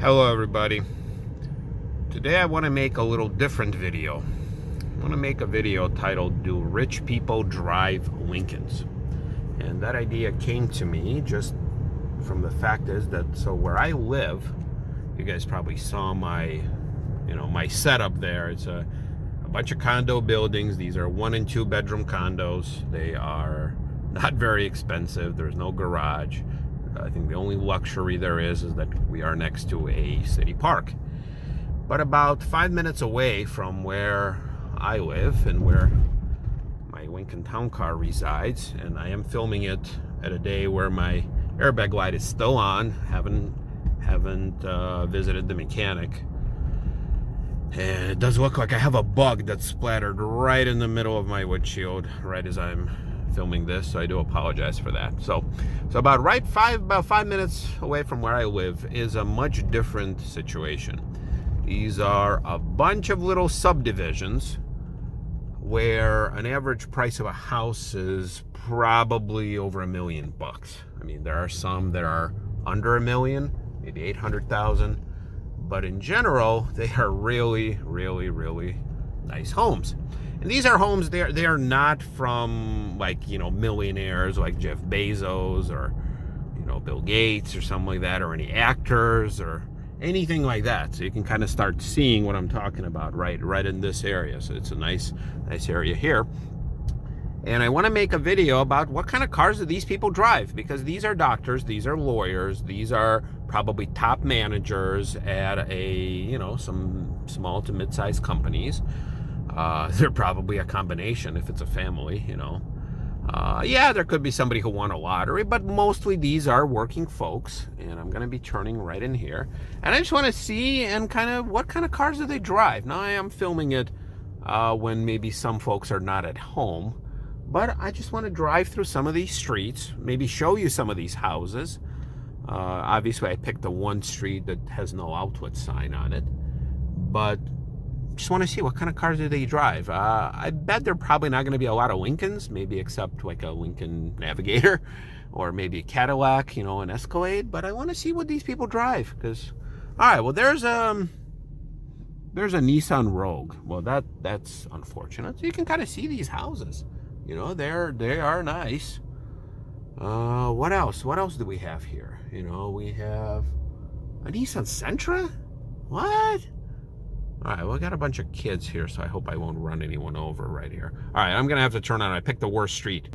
Hello everybody. Today I want to make a little different video. I want to make a video titled "Do Rich People Drive Lincolns?" And that idea came to me just from the fact is that where I live, you guys probably saw my setup there. It's a bunch of condo buildings. These are 1 and 2 bedroom condos. They are not very expensive. There's no garage. I think the only luxury there is that we are next to a city park. But about 5 minutes away from where I live and where my Lincoln Towncar resides, and I am filming it at a day where my airbag light is still on. Haven't visited the mechanic. And it does look like I have a bug that's splattered right in the middle of my windshield right as I'm filming this, so I do apologize for that. So about 5 minutes away from where I live is a much different situation. These are a bunch of little subdivisions where an average price of a house is probably over $1 million. I mean, there are some that are under $1 million, maybe 800,000, but in general, they are really, really, really nice homes. And these are homes, they are not from millionaires like Jeff Bezos or Bill Gates or something like that, or any actors or anything like that. So you can kind of start seeing what I'm talking about right in this area. So it's a nice area here. And I want to make a video about what kind of cars do these people drive, because these are doctors, these are lawyers, these are probably top managers at some small to mid-sized companies. They're probably a combination if it's a family, Yeah, there could be somebody who won a lottery, but mostly these are working folks, and I'm going to be turning right in here. And I just want to see what kind of cars do they drive. Now, I am filming it when maybe some folks are not at home, but I just want to drive through some of these streets, maybe show you some of these houses. Obviously, I picked the one street that has no outlet sign on it, but just want to see what kind of cars do they drive. I bet they're probably not going to be a lot of Lincolns, maybe except like a Lincoln Navigator or maybe a Cadillac, an Escalade. But I want to see what these people drive. Because, all right, well, there's a Nissan Rogue. Well, that's unfortunate. So you can kind of see these houses. They are nice. What else? What else do we have here? We have a Nissan Sentra. What? All right, well, I got a bunch of kids here, so I hope I won't run anyone over right here. All right, I'm going to have to turn on. I picked the worst street.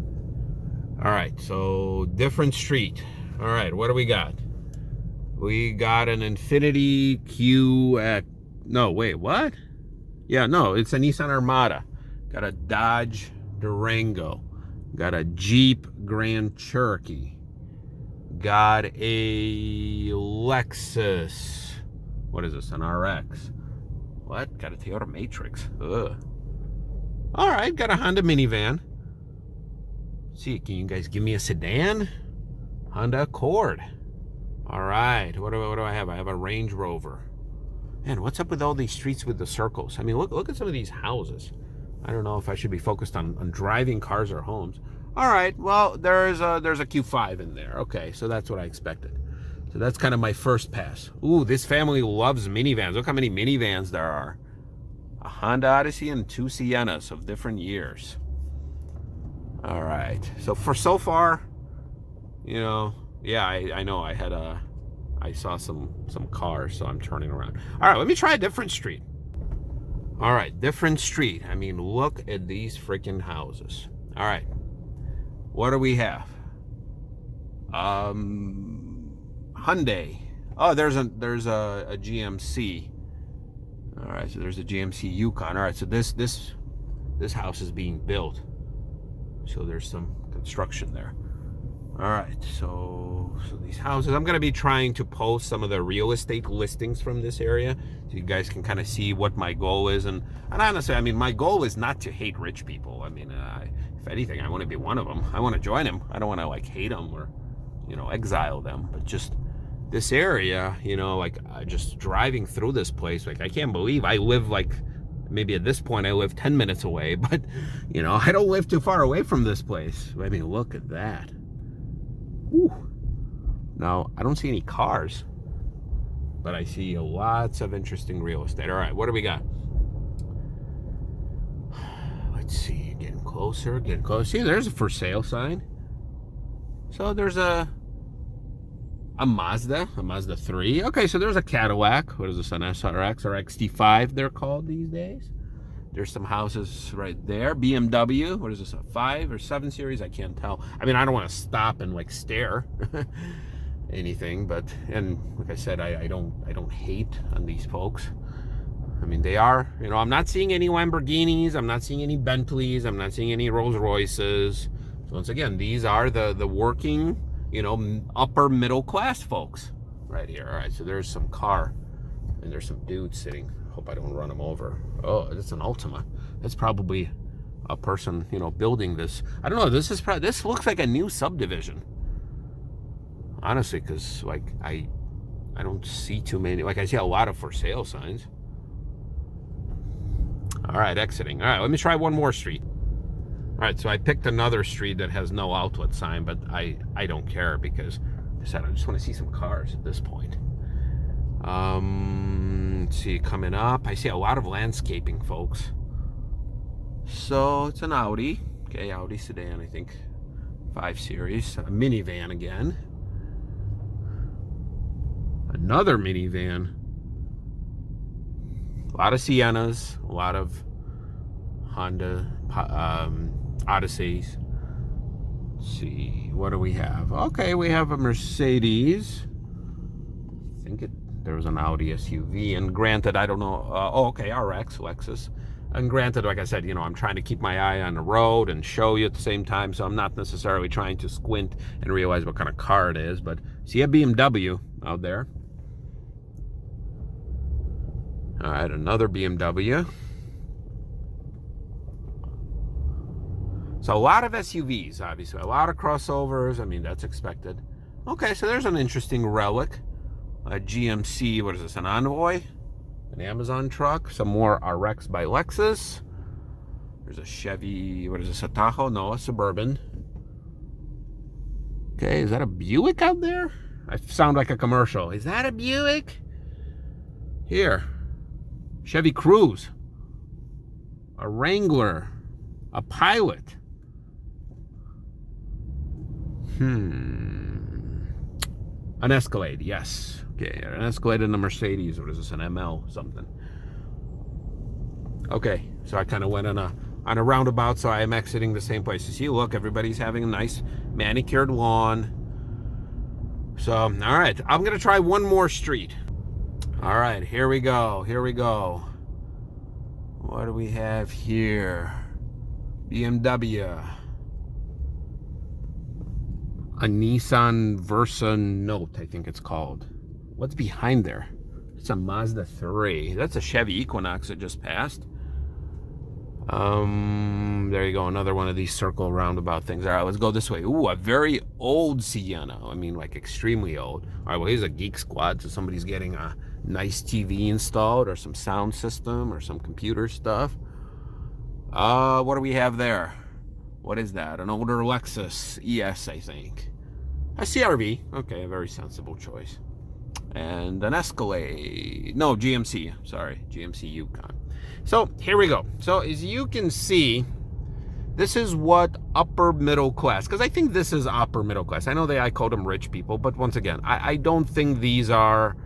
All right, so different street. All right, what do we got? We got an Infiniti QX. No, wait, what? Yeah, no, it's a Nissan Armada. Got a Dodge Durango. Got a Jeep Grand Cherokee. Got a Lexus. What is this, an RX? What? Got a Toyota Matrix. Ugh. All right, got a Honda minivan. Let's see, can you guys give me a sedan? Honda Accord. All right, what do I have? I have a Range Rover. Man, what's up with all these streets with the circles? I mean, look at some of these houses. I don't know if I should be focused on driving cars or homes. All right, well, there's a Q5 in there. Okay, so that's what I expected. So that's kind of my first pass. Ooh, this family loves minivans. Look how many minivans there are. A Honda Odyssey and 2 Siennas of different years. All right. So far, yeah, I know I saw some cars, so I'm turning around. All right, let me try a different street. All right, different street. I mean, look at these freaking houses. All right. What do we have? Hyundai. Oh, there's a GMC. All right, so there's a GMC Yukon. All right, so this house is being built, so there's some construction there. All right, so these houses, I'm going to be trying to post some of the real estate listings from this area so you guys can kind of see what my goal is. And honestly, I mean, my goal is not to hate rich people. I mean, if anything, I want to be one of them. I want to join them. I don't want to hate them or exile them, but just this area, just driving through this place, I can't believe I live maybe at this point I live 10 minutes away, but I don't live too far away from this place. I mean, look at that. Whew. Now, I don't see any cars. but I see lots of interesting real estate. All right, what do we got? Let's see, getting closer, getting closer. See, there's a for sale sign. So there's a Mazda 3. Okay, so there's a Cadillac. What is this, an SRX or XT5 they're called these days? There's some houses right there. BMW, what is this, a 5 or 7 series? I can't tell. I mean, I don't want to stop and like stare anything, but, and like I said, I don't hate on these folks. I mean, they are, you know, I'm not seeing any Lamborghinis, I'm not seeing any Bentleys, I'm not seeing any Rolls Royces. So once again, these are the working, you know, upper middle class folks right here. All right, so there's some car and there's some dudes sitting. Hope I don't run them over. Oh, it's an Altima. That's probably a person, you know, building this. I don't know. This looks like a new subdivision. Honestly, because like I don't see too many. Like I see a lot of for sale signs. All right, exiting. All right, let me try one more street. All right, so I picked another street that has no outlet sign, but I don't care because I said I just want to see some cars at this point. Let's see, coming up, I see a lot of landscaping, folks. So it's an Audi. Okay, Audi sedan, I think. 5 Series. A minivan again. Another minivan. A lot of Siennas. A lot of Honda Odysseys. Let's see, what do we have? Okay, we have a Mercedes. I think there was an Audi SUV, and granted, I don't know. Okay, RX, Lexus. And granted, like I said, you know, I'm trying to keep my eye on the road and show you at the same time, so I'm not necessarily trying to squint and realize what kind of car it is. But see a BMW out there. All right, another BMW. So a lot of SUVs, obviously. A lot of crossovers. I mean, that's expected. Okay, so there's an interesting relic. A GMC, what is this, an Envoy? An Amazon truck. Some more RX by Lexus. There's a Chevy, what is this, a Tahoe? No, a Suburban. Okay, is that a Buick out there? I sound like a commercial. Is that a Buick? Here. Chevy Cruze. A Wrangler. A Pilot. An Escalade, yes. Okay, an Escalade and a Mercedes. What is this, an ML something? Okay, so I kind of went on a roundabout, so I am exiting the same place. You see, look, everybody's having a nice manicured lawn. So, all right, I'm going to try one more street. All right, here we go, here we go. What do we have here? BMW. A Nissan Versa Note, I think it's called. What's behind there? It's a Mazda 3. That's a Chevy Equinox that just passed. There you go, another one of these circle roundabout things. All right, let's go this way. Ooh, a very old Sienna. I mean, like extremely old. All right, well, here's a Geek Squad, so somebody's getting a nice TV installed or some sound system or some computer stuff. What do we have there? What is that? An older Lexus ES, I think. A CRV. Okay, a very sensible choice. And an Escalade. No, GMC. Sorry, GMC Yukon. So here we go. So as you can see, this is what upper middle class, because I think this is upper middle class. I know I call them rich people, but once again, I don't think these are,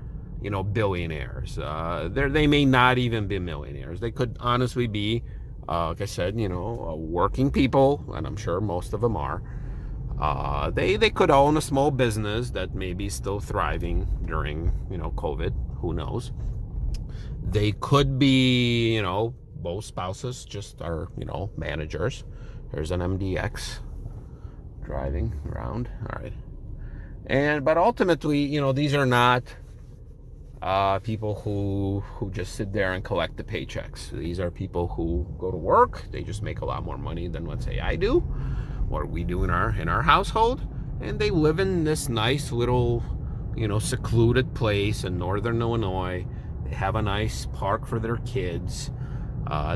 you know, billionaires. They may not even be millionaires. They could honestly be, like I said, you know, working people, and I'm sure most of them are. They could own a small business that may be still thriving during, you know, COVID. Who knows? They could be, you know, both spouses just are, you know, managers. There's an MDX driving around. All right. But ultimately, you know, these are not people who just sit there and collect the paychecks. These are people who go to work. They just make a lot more money than, let's say, I do, or we do in our household, and they live in this nice little, you know, secluded place in northern Illinois. They have a nice park for their kids.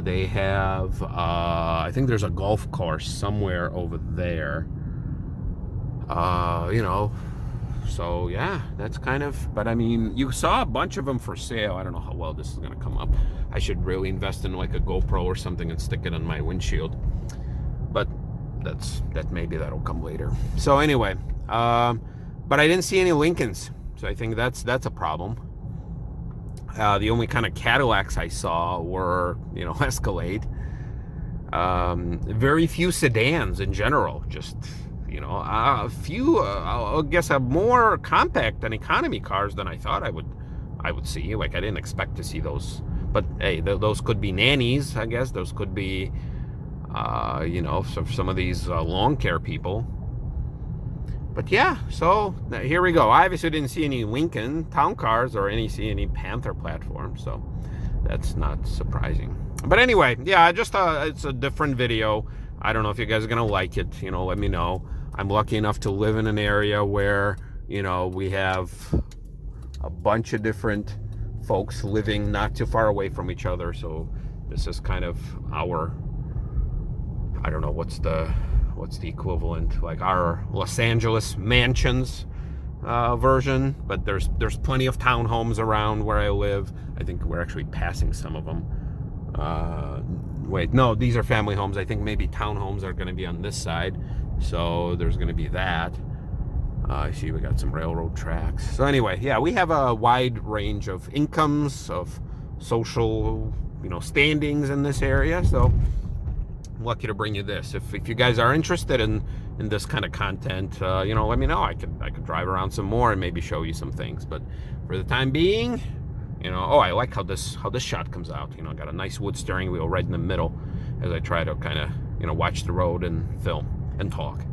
They have, I think there's a golf course somewhere over there. You know, So yeah, that's kind of, but I mean, you saw a bunch of them for sale. I don't know how well this is going to come up. I should really invest in like a GoPro or something and stick it on my windshield. But maybe that'll come later. So anyway, but I didn't see any Lincolns. So I think that's a problem. The only kind of Cadillacs I saw were, Escalade. Very few sedans in general. Just, a few, I guess, more compact and economy cars than I thought I would see. Like, I didn't expect to see those. But hey, those could be nannies, I guess. Those could be, some of these lawn care people. But yeah, so here we go. I obviously didn't see any Lincoln Town Cars or see any Panther platforms, so that's not surprising. But anyway, yeah, it's a different video. I don't know if you guys are gonna like it. Let me know. I'm lucky enough to live in an area where we have a bunch of different folks living not too far away from each other. So this is kind of our, I don't know what's the equivalent, like our Los Angeles mansions version, but there's plenty of townhomes around where I live. I think we're actually passing some of them. Wait, no, these are family homes. I think maybe townhomes are going to be on this side, so there's going to be that. I see we got some railroad tracks. So anyway, yeah, we have a wide range of incomes, of social, standings in this area. So I'm lucky to bring you this. If you guys are interested in this kind of content, let me know. I could drive around some more and maybe show you some things. But for the time being, I like how this shot comes out. Got a nice wood steering wheel right in the middle as I try to kind of watch the road and film and talk.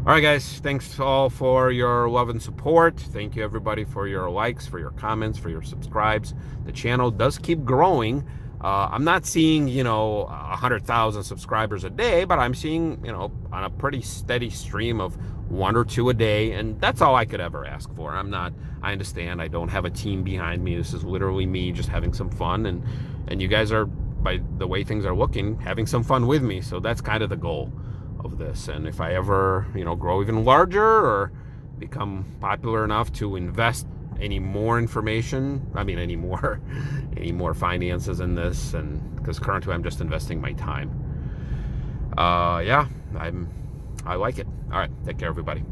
All right, guys, thanks all for your love and support. Thank you, everybody, for your likes, for your comments, for your subscribes. The channel does keep growing. I'm not seeing, 100,000 subscribers a day, but I'm seeing, on a pretty steady stream of 1 or 2 a day, and that's all I could ever ask for. I understand I don't have a team behind me. This is literally me just having some fun, and you guys are, by the way things are looking, having some fun with me. So that's kind of the goal of this. And if I ever, grow even larger or become popular enough to invest any more information, any more finances in this, and because currently I'm just investing my time. Yeah, I like it. All right, take care, everybody.